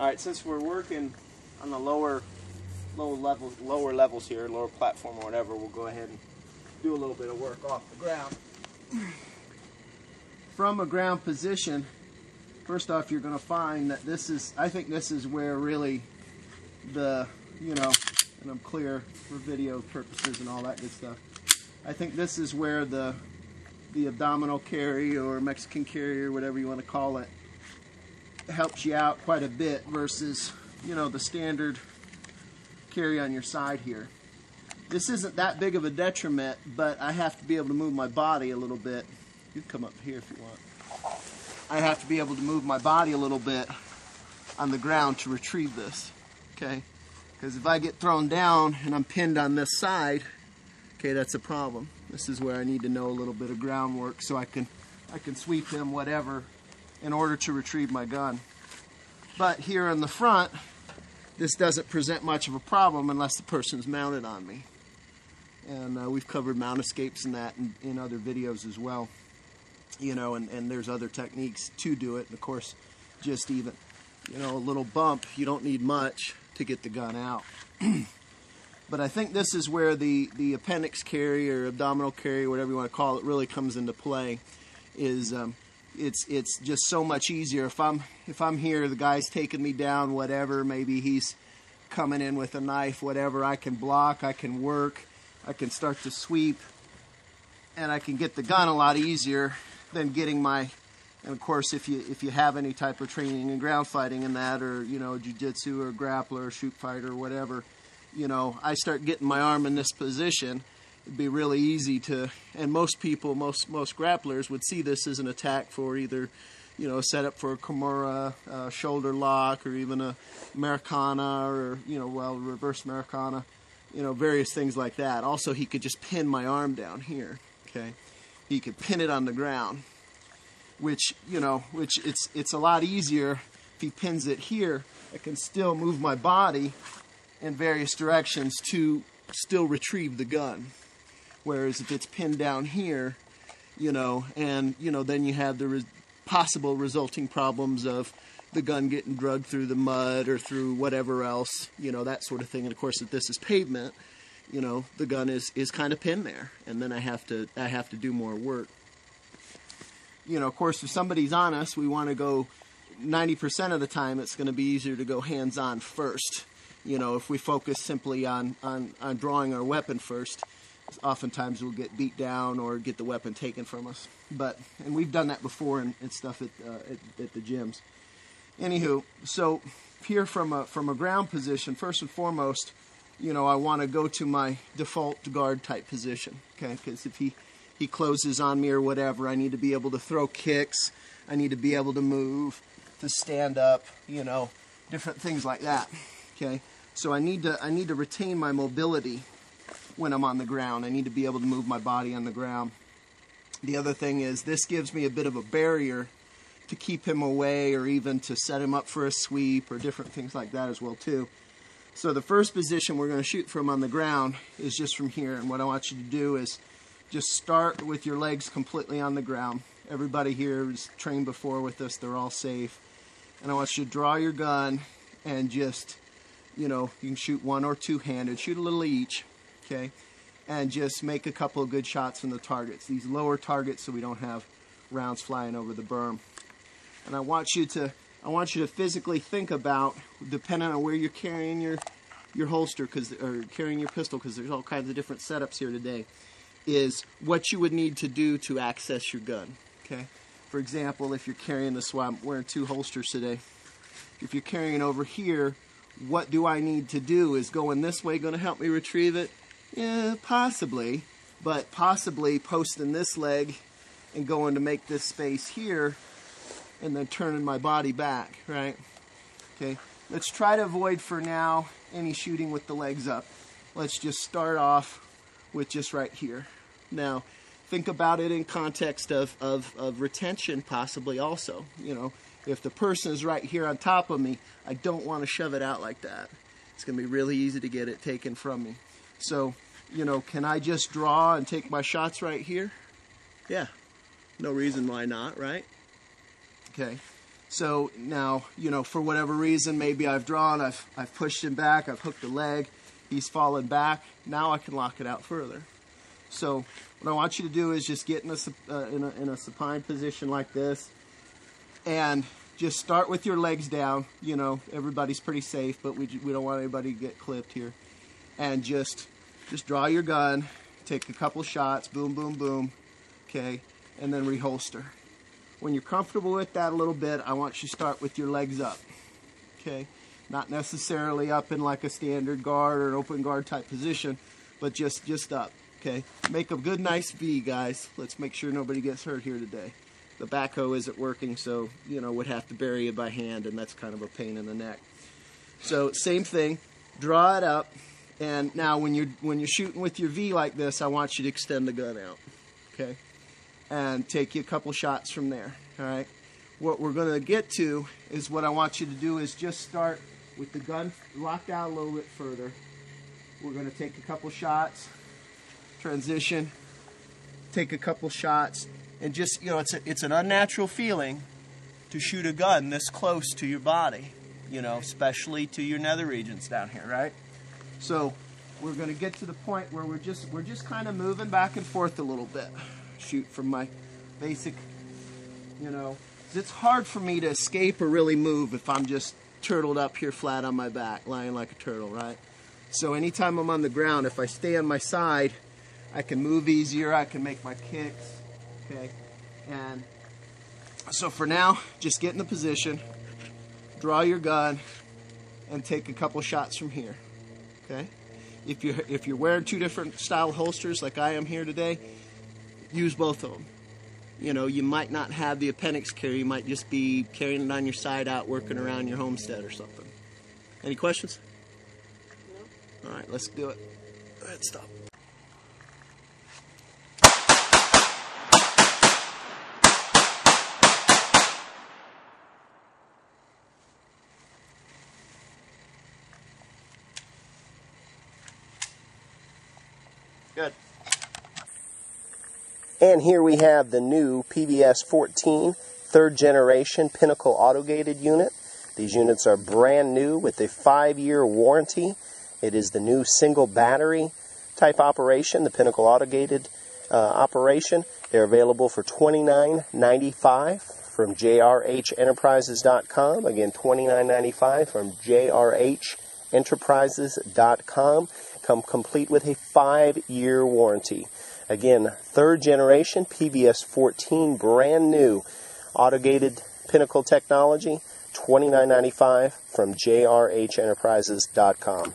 All right, since we're working on the lower levels here, lower platform or whatever, we'll go ahead and do a little bit of work off the ground. From a ground position, first off, you're going to find that this is, I think this is where really the, you know, and I'm clear for video purposes and all that good stuff. I think this is where the abdominal carry or Mexican carry or whatever you want to call it helps you out quite a bit versus, you know, the standard carry on your side here. This isn't that big of a detriment, but I have to be able to move my body a little bit. You can come up here if you want. I have to be able to move my body a little bit on the ground to retrieve this, okay? Because if I get thrown down and I'm pinned on this side, okay, that's a problem. This is where I need to know a little bit of groundwork so I can sweep him, whatever, in order to retrieve my gun. But here in the front, this doesn't present much of a problem unless the person's mounted on me. And we've covered mount escapes and that in other videos as well. You know, and there's other techniques to do it. And of course, just even, you know, a little bump, you don't need much to get the gun out. But I think this is where the appendix carry or abdominal carry, whatever you want to call it, really comes into play. Is it's just so much easier if I'm here, the guy's taking me down, whatever, maybe he's coming in with a knife, whatever, I can block, I can work, I can start to sweep, and I can get the gun a lot easier than getting my, and of course if you have any type of training in ground fighting and that, or, you know, jiu-jitsu or grappler or shoot fighter or whatever, you know, I start getting my arm in this position, it'd be really easy to, and most people, most grapplers would see this as an attack for either, you know, a setup for a Kimura, shoulder lock, or even a Americana, or, you know, well, reverse Americana, you know, various things like that. Also, he could just pin my arm down here, okay? He could pin it on the ground, which, you know, it's a lot easier if he pins it here. I can still move my body in various directions to still retrieve the gun. Whereas if it's pinned down here, you know, and, you know, then you have the possible resulting problems of the gun getting drugged through the mud or through whatever else, you know, that sort of thing. And of course, if this is pavement, you know, the gun is kind of pinned there, and then I have to do more work. You know, of course, if somebody's on us, we want to go 90% of the time. It's going to be easier to go hands-on first. You know, if we focus simply on drawing our weapon first, oftentimes we'll get beat down or get the weapon taken from us. And we've done that before and stuff at the gyms. Anywho, so here from a ground position, first and foremost, you know, I want to go to my default guard type position, okay? Because if he closes on me or whatever, I need to be able to throw kicks, I need to be able to move, to stand up, you know, different things like that, okay? So I need to retain my mobility when I'm on the ground. I need to be able to move my body on the ground. The other thing is this gives me a bit of a barrier to keep him away, or even to set him up for a sweep, or different things like that as well too. So the first position we're going to shoot from on the ground is just from here, and what I want you to do is just start with your legs completely on the ground. Everybody here is trained before with us, they're all safe. And I want you to draw your gun and just, you know, you can shoot one or two-handed, shoot a little each, okay? And just make a couple of good shots from the targets, these lower targets, so we don't have rounds flying over the berm. And I want you to physically think about, depending on where you're carrying your holster, or carrying your pistol, because there's all kinds of different setups here today, is what you would need to do to access your gun, okay? For example, if you're carrying this, well, I'm wearing two holsters today. If you're carrying over here, what do I need to do? Is going this way going to help me retrieve it? Yeah, possibly, but possibly posting this leg and going to make this space here, and then turning my body back, right? Okay, let's try to avoid for now any shooting with the legs up. Let's just start off with just right here. Now, think about it in context of retention possibly also. You know, if the person is right here on top of me, I don't want to shove it out like that. It's going to be really easy to get it taken from me. So, you know, can I just draw and take my shots right here? Yeah, no reason why not, right? Okay, So now, you know, for whatever reason, maybe I've drawn, I've pushed him back, I've hooked a leg, he's fallen back. Now I can lock it out further. So what I want you to do is just get in a supine position like this, and just start with your legs down. You know, everybody's pretty safe, but we don't want anybody to get clipped here. And just draw your gun, take a couple shots, boom, boom, boom, okay, and then reholster. When you're comfortable with that a little bit, I want you to start with your legs up, okay? Not necessarily up in like a standard guard or an open guard type position, but just up, okay? Make a good, nice V, guys. Let's make sure nobody gets hurt here today. The backhoe isn't working, so, you know, would have to bury it by hand, and that's kind of a pain in the neck. So, same thing, draw it up, and now when you're shooting with your V like this, I want you to extend the gun out, okay? And take you a couple shots from there, all right? What we're going to get to is what I want you to do is just start with the gun locked out a little bit further. We're going to take a couple shots, transition, take a couple shots, and just, you know, it's an unnatural feeling to shoot a gun this close to your body, you know, especially to your nether regions down here, right? So we're going to get to the point where we're just kind of moving back and forth a little bit. Shoot from my basic, you know, it's hard for me to escape or really move if I'm just turtled up here flat on my back, lying like a turtle, right? So anytime I'm on the ground, if I stay on my side, I can move easier, I can make my kicks, okay? And so for now, just get in the position, draw your gun, and take a couple shots from here, okay? If you're wearing two different style holsters like I am here today, use both of them. You know, you might not have the appendix carry, you might just be carrying it on your side out working around your homestead or something. Any questions? No. All right, let's do it. Go ahead, stop. Good. And here we have the new PBS-14 third generation Pinnacle autogated unit. These units are brand new with a 5-year warranty. It is the new single battery type operation, the Pinnacle autogated operation. They're available for $29.95 from jrhenterprises.com. Again, $29.95 from jrhenterprises.com. Come complete with a 5-year warranty. Again, third generation PBS-14, brand new autogated Pinnacle technology, $29.95 from jrhenterprises.com.